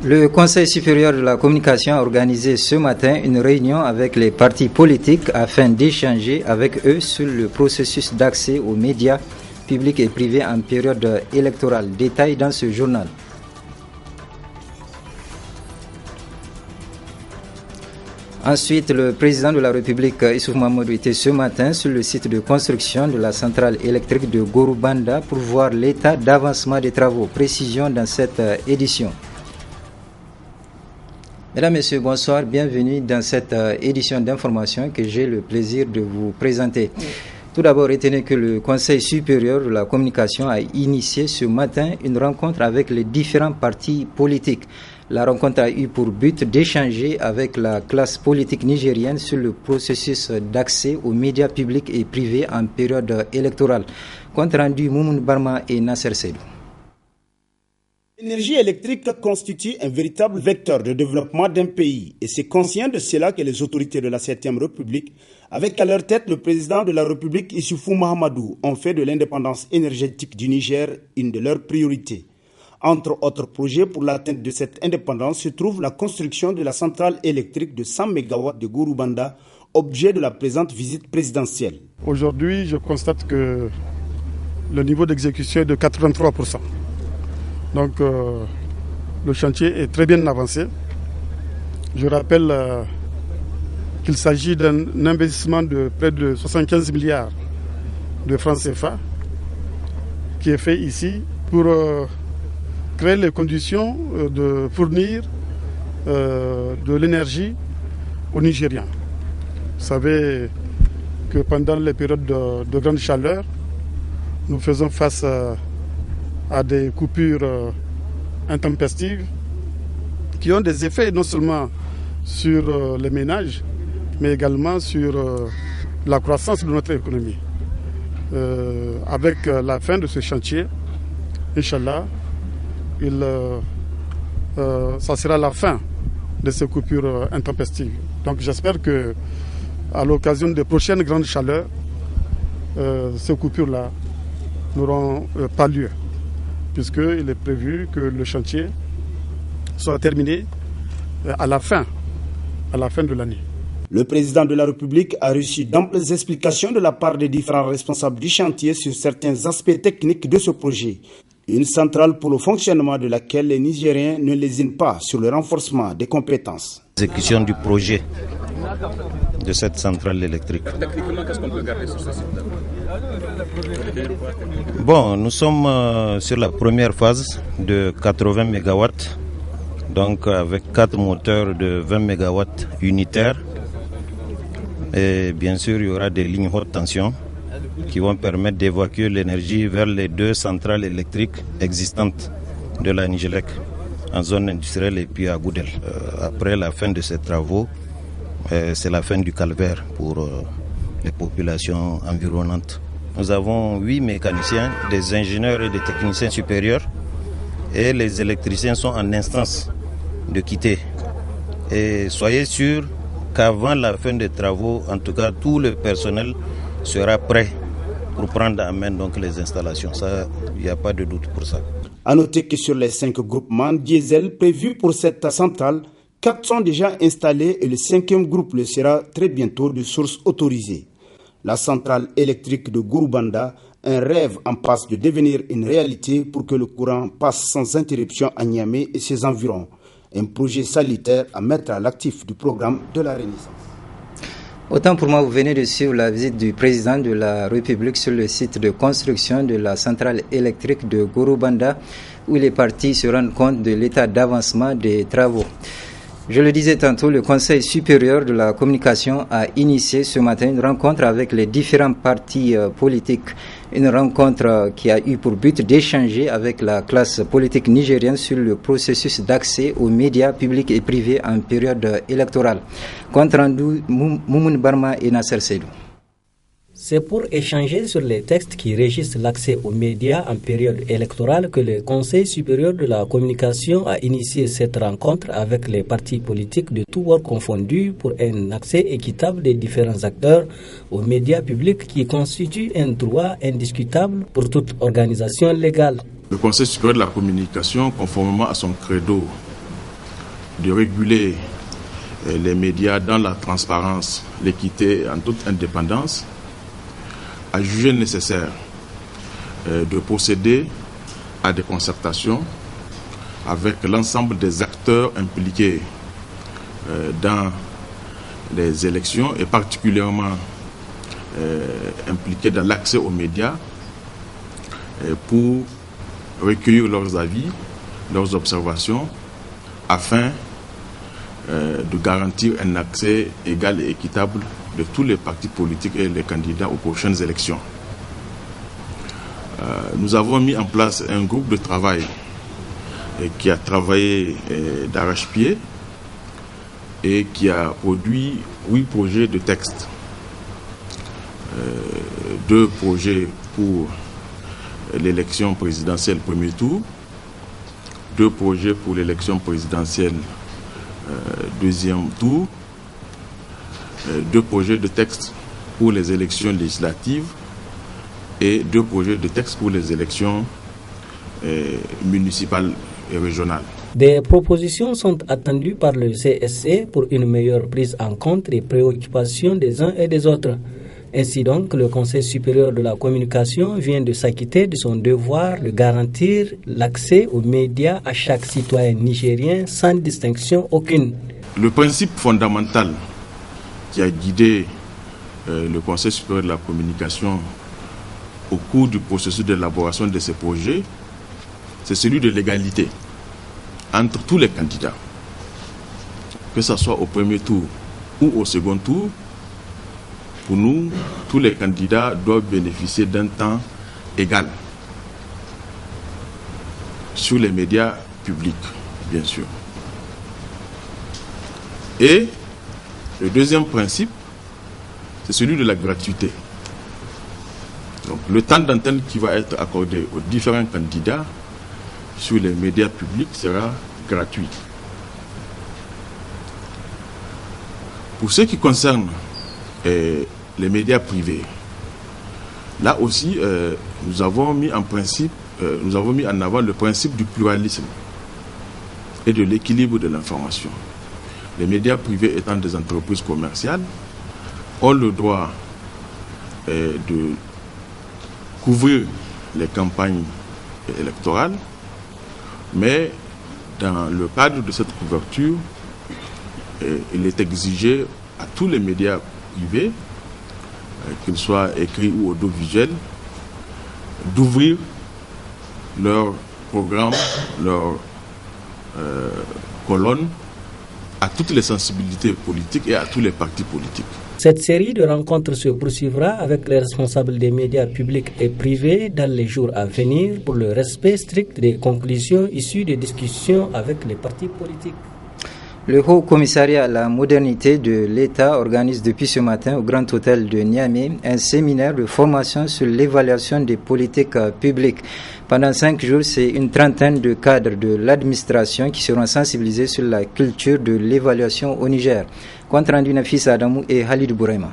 Le Conseil supérieur de la communication a organisé ce matin une réunion avec les partis politiques afin d'échanger avec eux sur le processus d'accès aux médias publics et privés en période électorale. Détail dans ce journal. Ensuite, le président de la République, Issoufou Mahamadou, était ce matin sur le site de construction de la centrale électrique de Gorubanda pour voir l'état d'avancement des travaux. Précision dans cette édition. Mesdames, Messieurs, bonsoir. Bienvenue dans cette édition d'information que j'ai le plaisir de vous présenter. Tout d'abord, retenez que le Conseil supérieur de la communication a initié ce matin une rencontre avec les différents partis politiques. La rencontre a eu pour but d'échanger avec la classe politique nigérienne sur le processus d'accès aux médias publics et privés en période électorale. Compte rendu Moumoun Barma et Nasser Seydou. L'énergie électrique constitue un véritable vecteur de développement d'un pays et c'est conscient de cela que les autorités de la 7e République, avec à leur tête le président de la République Issoufou Mahamadou, ont fait de l'indépendance énergétique du Niger une de leurs priorités. Entre autres projets pour l'atteinte de cette indépendance se trouve la construction de la centrale électrique de 100 MW de Gorubanda, objet de la présente visite présidentielle. Aujourd'hui, je constate que le niveau d'exécution est de 83%. Donc, le chantier est très bien avancé. Je rappelle qu'il s'agit d'un investissement de près de 75 milliards de francs CFA qui est fait ici pour créer les conditions de fournir de l'énergie aux Nigériens. Vous savez que pendant les périodes de grande chaleur, nous faisons face à des coupures intempestives qui ont des effets non seulement sur les ménages, mais également sur la croissance de notre économie. Avec la fin de ce chantier, Inch'Allah, ça sera la fin de ces coupures intempestives. Donc j'espère que à l'occasion des prochaines grandes chaleurs, ces coupures-là n'auront pas lieu, puisqu'il est prévu que le chantier soit terminé à la fin de l'année. Le président de la République a reçu d'amples explications de la part des différents responsables du chantier sur certains aspects techniques de ce projet. Une centrale pour le fonctionnement de laquelle les Nigériens ne lésinent pas sur le renforcement des compétences. L'exécution du projet de cette centrale électrique. Techniquement, qu'est-ce qu'on peut garder sur ce site? Bon, nous sommes sur la première phase de 80 MW, donc avec 4 moteurs de 20 MW unitaires. Et bien sûr, il y aura des lignes haute tension qui vont permettre d'évacuer l'énergie vers les 2 centrales électriques existantes de la Nigélec, en zone industrielle et puis à Goudel. Après la fin de ces travaux, c'est la fin du calvaire pour les populations environnantes. Nous avons 8 mécaniciens, des ingénieurs et des techniciens supérieurs, et les électriciens sont en instance de quitter. Et soyez sûrs qu'avant la fin des travaux, en tout cas tout le personnel sera prêt pour prendre en main donc les installations. Ça, il n'y a pas de doute pour ça. A noter que sur les 5 groupements diesel prévus pour cette centrale, 4 sont déjà installés et le 5e groupe le sera très bientôt de source autorisée. La centrale électrique de Gorubanda, un rêve en passe de devenir une réalité pour que le courant passe sans interruption à Niamey et ses environs. Un projet salutaire à mettre à l'actif du programme de la Renaissance. Autant pour moi, vous venez de suivre la visite du président de la République sur le site de construction de la centrale électrique de Gorubanda, où les partis se rendent compte de l'état d'avancement des travaux. Je le disais tantôt, le Conseil supérieur de la communication a initié ce matin une rencontre avec les différents partis politiques. Une rencontre qui a eu pour but d'échanger avec la classe politique nigérienne sur le processus d'accès aux médias publics et privés en période électorale. Compte rendu Moumoun Barma et Nasser Seydou. C'est pour échanger sur les textes qui régissent l'accès aux médias en période électorale que le Conseil supérieur de la communication a initié cette rencontre avec les partis politiques de tous bords confondus pour un accès équitable des différents acteurs aux médias publics qui constitue un droit indiscutable pour toute organisation légale. Le Conseil supérieur de la communication, conformément à son credo de réguler les médias dans la transparence, l'équité et en toute indépendance, a jugé nécessaire de procéder à des concertations avec l'ensemble des acteurs impliqués dans les élections et particulièrement impliqués dans l'accès aux médias pour recueillir leurs avis, leurs observations afin de garantir un accès égal et équitable de tous les partis politiques et les candidats aux prochaines élections. Nous avons mis en place un groupe de travail qui a travaillé d'arrache-pied et qui a produit 8 projets de texte. 2 projets pour l'élection présidentielle premier tour, 2 projets pour l'élection présidentielle deuxième tour, 2 projets de texte pour les élections législatives et 2 projets de texte pour les élections municipales et régionales. Des propositions sont attendues par le CSE pour une meilleure prise en compte des préoccupations des uns et des autres. Ainsi donc, le Conseil supérieur de la communication vient de s'acquitter de son devoir de garantir l'accès aux médias à chaque citoyen nigérien sans distinction aucune. Le principe fondamental qui a guidé le Conseil supérieur de la communication au cours du processus d'élaboration de ces projets, c'est celui de l'égalité entre tous les candidats, que ce soit au premier tour ou au second tour. Pour nous, tous les candidats doivent bénéficier d'un temps égal sur les médias publics, bien sûr. Et le deuxième principe, c'est celui de la gratuité. Donc, le temps d'antenne qui va être accordé aux différents candidats sur les médias publics sera gratuit. Pour ce qui concerne les médias privés, là aussi, nous avons mis en avant le principe du pluralisme et de l'équilibre de l'information. Les médias privés étant des entreprises commerciales ont le droit de couvrir les campagnes électorales, mais dans le cadre de cette couverture, il est exigé à tous les médias privés, qu'ils soient écrits ou audiovisuels, d'ouvrir leurs programmes, leurs colonnes à toutes les sensibilités politiques et à tous les partis politiques. Cette série de rencontres se poursuivra avec les responsables des médias publics et privés dans les jours à venir pour le respect strict des conclusions issues des discussions avec les partis politiques. Le Haut Commissariat à la modernité de l'État organise depuis ce matin au Grand Hôtel de Niamey un séminaire de formation sur l'évaluation des politiques publiques. Pendant 5 jours, c'est une trentaine de cadres de l'administration qui seront sensibilisés sur la culture de l'évaluation au Niger. Compte rendu Nafis Adamou et Halid Bourema.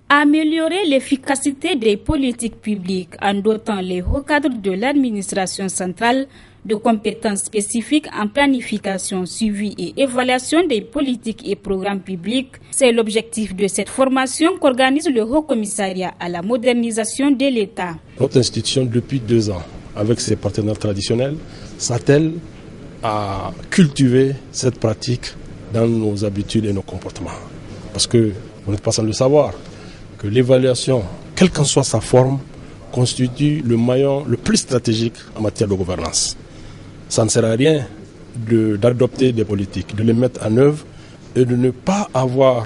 Améliorer l'efficacité des politiques publiques en dotant les hauts cadres de l'administration centrale de compétences spécifiques en planification, suivi et évaluation des politiques et programmes publics. C'est l'objectif de cette formation qu'organise le Haut Commissariat à la modernisation de l'État. Notre institution, depuis 2 ans, avec ses partenaires traditionnels, s'attelle à cultiver cette pratique dans nos habitudes et nos comportements. Parce que vous n'êtes pas sans le savoir, que l'évaluation, quelle qu'en soit sa forme, constitue le maillon le plus stratégique en matière de gouvernance. Ça ne sert à rien d'adopter des politiques, de les mettre en œuvre et de ne pas avoir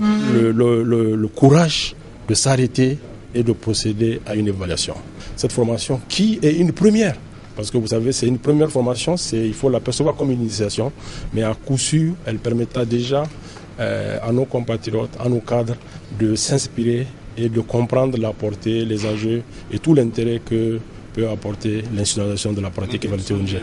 le courage de s'arrêter et de procéder à une évaluation. Cette formation qui est une première, parce que vous savez, c'est une première formation, il faut la percevoir comme une initiation, mais à coup sûr, elle permettra déjà à nos compatriotes, à nos cadres, de s'inspirer et de comprendre la portée, les enjeux et tout l'intérêt que peut apporter l'institutionnalisation de la pratique évaluative au Niger.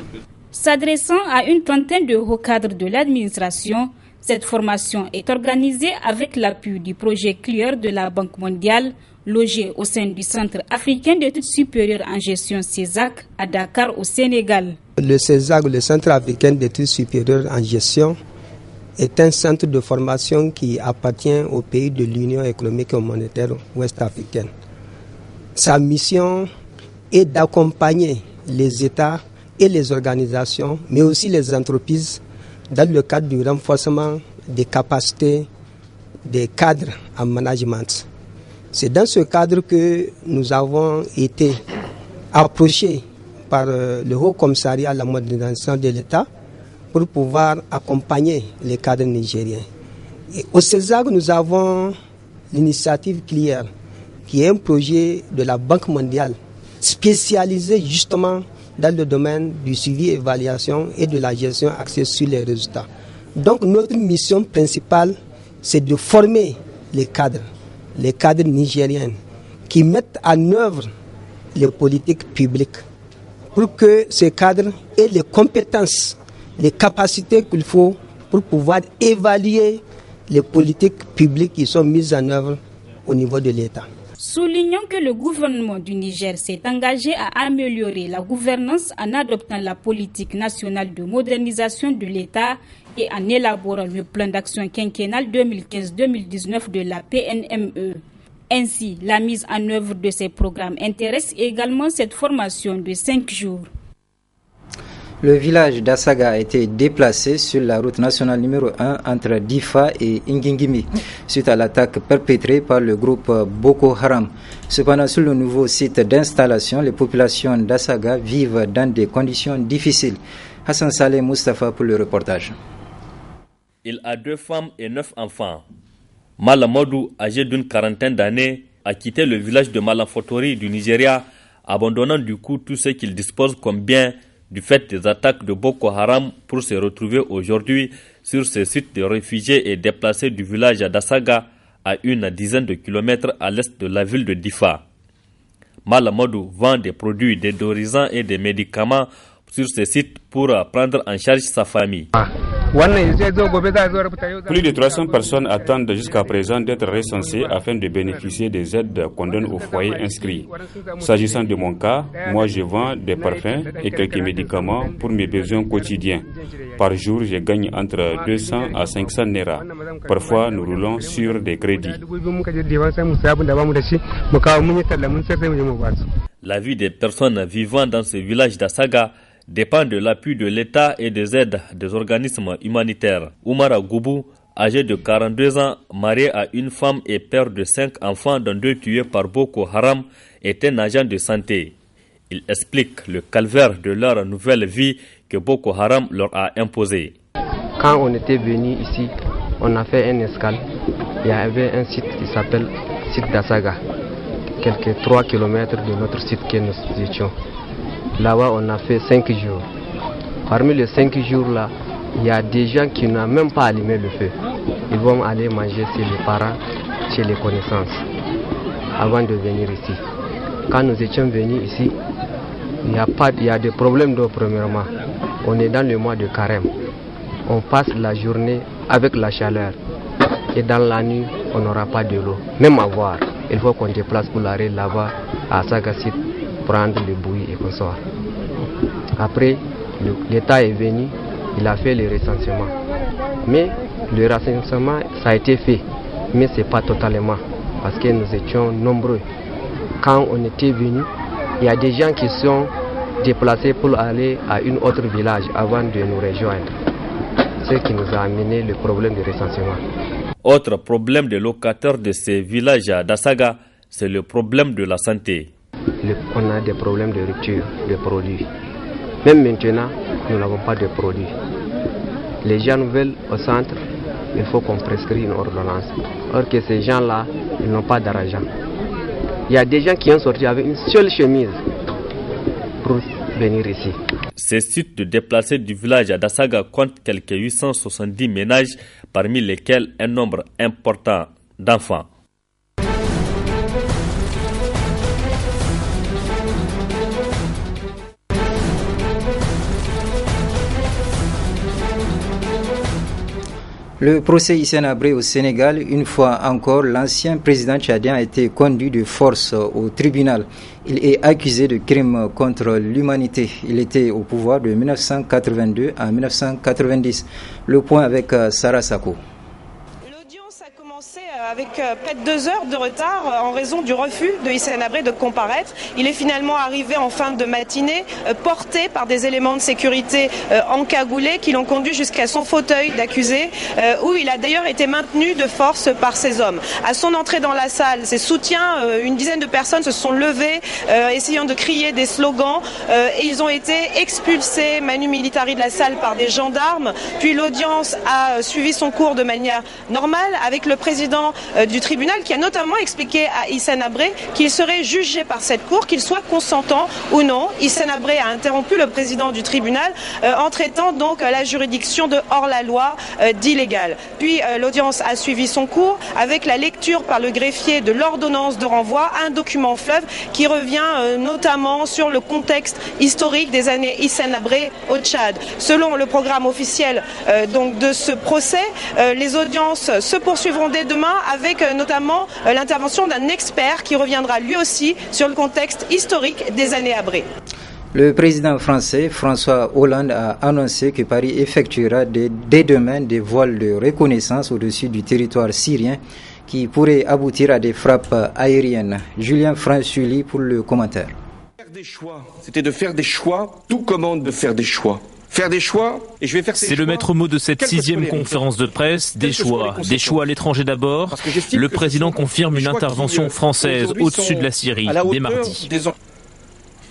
S'adressant à une trentaine de hauts cadres de l'administration, cette formation est organisée avec l'appui du projet CLEAR de la Banque mondiale, logés au sein du Centre africain d'études supérieures en gestion CESAC à Dakar au Sénégal. Le CESAC, le Centre africain d'études supérieures en gestion, est un centre de formation qui appartient aux pays de l'Union économique et monétaire ouest-africaine. Sa mission est d'accompagner les États et les organisations, mais aussi les entreprises, dans le cadre du renforcement des capacités des cadres en management. C'est dans ce cadre que nous avons été approchés par le Haut Commissariat à la modernisation de l'État pour pouvoir accompagner les cadres nigériens. Et au CESAC, nous avons l'initiative CLEAR, qui est un projet de la Banque mondiale spécialisé justement dans le domaine du suivi, évaluation et de la gestion axée sur les résultats. Donc notre mission principale, c'est de former les cadres nigériens qui mettent en œuvre les politiques publiques pour que ces cadres aient les compétences, les capacités qu'il faut pour pouvoir évaluer les politiques publiques qui sont mises en œuvre au niveau de l'État. Soulignons que le gouvernement du Niger s'est engagé à améliorer la gouvernance en adoptant la politique nationale de modernisation de l'État et en élaborant le plan d'action quinquennal 2015-2019 de la PNME. Ainsi, la mise en œuvre de ces programmes intéresse également cette formation de 5 jours. Le village d'Assaga a été déplacé sur la route nationale numéro 1 entre Difa et Ngingimi suite à l'attaque perpétrée par le groupe Boko Haram. Cependant, sur le nouveau site d'installation, les populations d'Assaga vivent dans des conditions difficiles. Hassan Saleh Mustafa pour le reportage. Il a 2 femmes et 9 enfants. Malamodou, âgé d'une quarantaine d'années, a quitté le village de Malamfotori du Nigeria, abandonnant du coup tout ce qu'il dispose comme bien du fait des attaques de Boko Haram pour se retrouver aujourd'hui sur ce site de réfugiés et déplacés du village d'Assaga à une dizaine de kilomètres à l'est de la ville de Difa. Malamodou vend des produits déodorisants et des médicaments sur ce site pour prendre en charge sa famille. Plus de 300 personnes attendent jusqu'à présent d'être recensées afin de bénéficier des aides qu'on donne aux foyers inscrits. S'agissant de mon cas, moi je vends des parfums et quelques médicaments pour mes besoins quotidiens. Par jour, je gagne entre 200 à 500 naira. Parfois, nous roulons sur des crédits. La vie des personnes vivant dans ce village d'Assaga dépend de l'appui de l'État et des aides des organismes humanitaires. Oumara Goubou, âgé de 42 ans, marié à une femme et père de 5 enfants dont 2 tués par Boko Haram, est un agent de santé. Il explique le calvaire de leur nouvelle vie que Boko Haram leur a imposé. Quand on était venu ici, on a fait un escale. Il y avait un site qui s'appelle site d'Assaga, quelques 3 km de notre site que nous étions. Là-bas, on a fait 5 jours. Parmi les 5 jours-là, il y a des gens qui n'ont même pas allumé le feu. Ils vont aller manger chez les parents, chez les connaissances, avant de venir ici. Quand nous étions venus ici, il y a des problèmes d'eau premièrement. On est dans le mois de carême. On passe la journée avec la chaleur. Et dans la nuit, on n'aura pas de l'eau. Même à boire, il faut qu'on déplace pour aller là-bas à Sagasit, prendre le bouillie et consoir. Après, l'État est venu, il a fait le recensement. Mais le recensement, ça a été fait, mais ce n'est pas totalement, parce que nous étions nombreux. Quand on était venu, il y a des gens qui sont déplacés pour aller à un autre village avant de nous rejoindre. Ce qui nous a amené le problème de recensement. Autre problème des locataires de ces villages d'Assaga, c'est le problème de la santé. On a des problèmes de rupture de produits. Même maintenant, nous n'avons pas de produits. Les gens veulent au centre, il faut qu'on prescrit une ordonnance. Or que ces gens-là, ils n'ont pas d'argent. Il y a des gens qui ont sorti avec une seule chemise pour venir ici. Ces sites de déplacés du village d'Assaga comptent quelques 870 ménages, parmi lesquels un nombre important d'enfants. Le procès Hissène Habré au Sénégal, une fois encore, l'ancien président tchadien a été conduit de force au tribunal. Il est accusé de crimes contre l'humanité. Il était au pouvoir de 1982 à 1990. Le point avec Sarah Sako. Avec près de 2 heures de retard en raison du refus de Hissène Habré de comparaître. Il est finalement arrivé en fin de matinée, porté par des éléments de sécurité encagoulés qui l'ont conduit jusqu'à son fauteuil d'accusé, où il a d'ailleurs été maintenu de force par ces hommes. À son entrée dans la salle, ses soutiens, une dizaine de personnes se sont levées, essayant de crier des slogans, et ils ont été expulsés manu militari de la salle par des gendarmes. Puis l'audience a suivi son cours de manière normale, avec le président du tribunal qui a notamment expliqué à Hissène Habré qu'il serait jugé par cette cour, qu'il soit consentant ou non. Hissène Habré a interrompu le président du tribunal en traitant donc la juridiction de hors-la-loi d'illégal. Puis l'audience a suivi son cours avec la lecture par le greffier de l'ordonnance de renvoi, un document fleuve qui revient notamment sur le contexte historique des années Hissène Habré au Tchad. Selon le programme officiel donc de ce procès, les audiences se poursuivront dès demain avec notamment l'intervention d'un expert qui reviendra lui aussi sur le contexte historique des années Habré. Le président français François Hollande a annoncé que Paris effectuera dès demain des vols de reconnaissance au-dessus du territoire syrien qui pourraient aboutir à des frappes aériennes. Julien Franchuli pour le commentaire. C'était de faire des choix, tout commande de faire des choix. Faire des choix, et je vais faire ces choix. C'est le maître mot de cette 6e conférence de presse, des choix à l'étranger d'abord. Le président confirme une intervention française au-dessus de la Syrie dès mardi.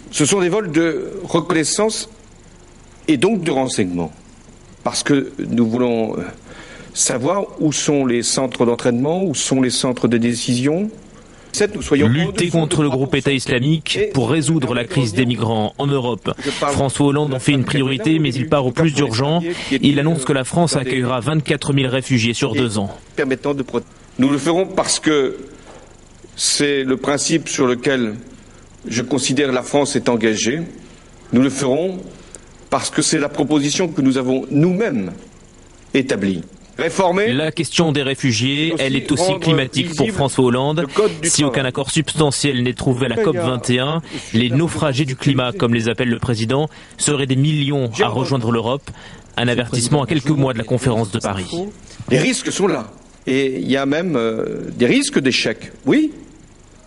Ce sont des vols de reconnaissance et donc de renseignement. Parce que nous voulons savoir où sont les centres d'entraînement, où sont les centres de décision. Lutter contre le groupe État islamique pour résoudre la crise des migrants en Europe. François Hollande en fait une priorité, mais il part au plus urgent. Il annonce que la France accueillera 24 000 réfugiés sur 2 ans. Nous le ferons parce que c'est le principe sur lequel je considère la France est engagée. Nous le ferons parce que c'est la proposition que nous avons nous-mêmes établie. La question des réfugiés, elle est aussi climatique pour François Hollande. Si aucun accord substantiel n'est trouvé à la COP21, les naufragés du climat, comme les appelle le président, seraient des millions à rejoindre l'Europe. Un avertissement à quelques mois de la conférence de Paris. Les risques sont là. Et il y a même des risques d'échec. Oui.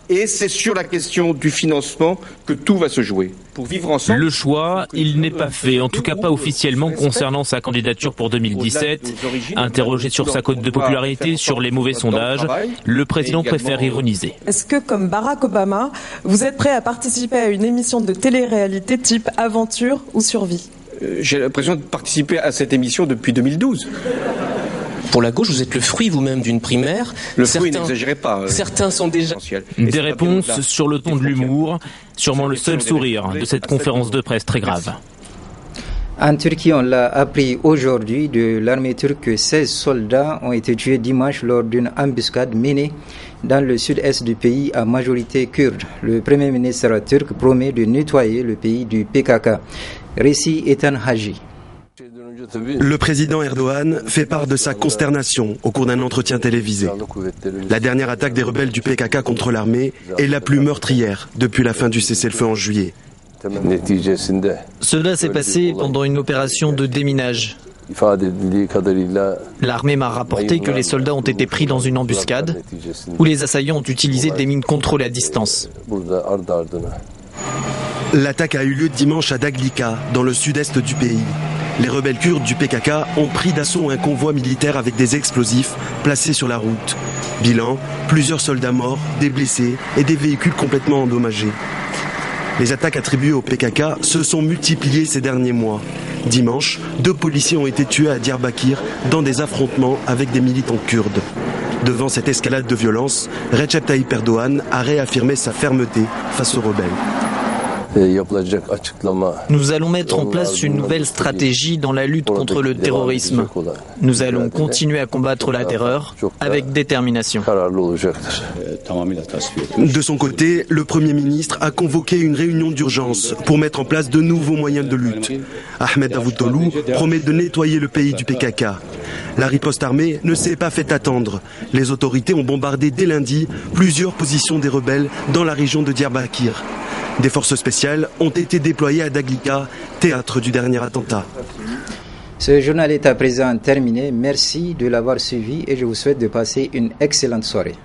Et c'est sur la question du financement que tout va se jouer. Pour vivre ensemble. Le choix, il n'est pas fait, en tout cas pas officiellement concernant sa candidature pour 2017. Interrogé sur sa cote de popularité, sur les mauvais sondages, le président préfère ironiser. Est-ce que, comme Barack Obama, vous êtes prêt à participer à une émission de télé-réalité type Aventure ou Survie ? J'ai l'impression de participer à cette émission depuis 2012. Pour la gauche, vous êtes le fruit vous-même d'une primaire. Le fruit, n'exagérez pas. Certains sont déjà... Des réponses sur le ton de l'humour, sûrement le seul sourire de cette conférence de presse très grave. En Turquie, on l'a appris aujourd'hui de l'armée turque que 16 soldats ont été tués dimanche lors d'une embuscade menée dans le sud-est du pays à majorité kurde. Le premier ministre turc promet de nettoyer le pays du PKK. Récit Ethan Haji. Le président Erdogan fait part de sa consternation au cours d'un entretien télévisé. La dernière attaque des rebelles du PKK contre l'armée est la plus meurtrière depuis la fin du cessez-le-feu en juillet. Cela s'est passé pendant une opération de déminage. L'armée m'a rapporté que les soldats ont été pris dans une embuscade où les assaillants ont utilisé des mines contrôlées à distance. L'attaque a eu lieu dimanche à Daglika, dans le sud-est du pays. Les rebelles kurdes du PKK ont pris d'assaut un convoi militaire avec des explosifs placés sur la route. Bilan, plusieurs soldats morts, des blessés et des véhicules complètement endommagés. Les attaques attribuées au PKK se sont multipliées ces derniers mois. Dimanche, 2 policiers ont été tués à Diyarbakir dans des affrontements avec des militants kurdes. Devant cette escalade de violence, Recep Tayyip Erdogan a réaffirmé sa fermeté face aux rebelles. Nous allons mettre en place une nouvelle stratégie dans la lutte contre le terrorisme. Nous allons continuer à combattre la terreur avec détermination. De son côté, le Premier ministre a convoqué une réunion d'urgence pour mettre en place de nouveaux moyens de lutte. Ahmed Davutoğlu promet de nettoyer le pays du PKK. La riposte armée ne s'est pas fait attendre. Les autorités ont bombardé dès lundi plusieurs positions des rebelles dans la région de Diyarbakir. Des forces spéciales ont été déployées à Daglika, théâtre du dernier attentat. Ce journal est à présent terminé. Merci de l'avoir suivi et je vous souhaite de passer une excellente soirée.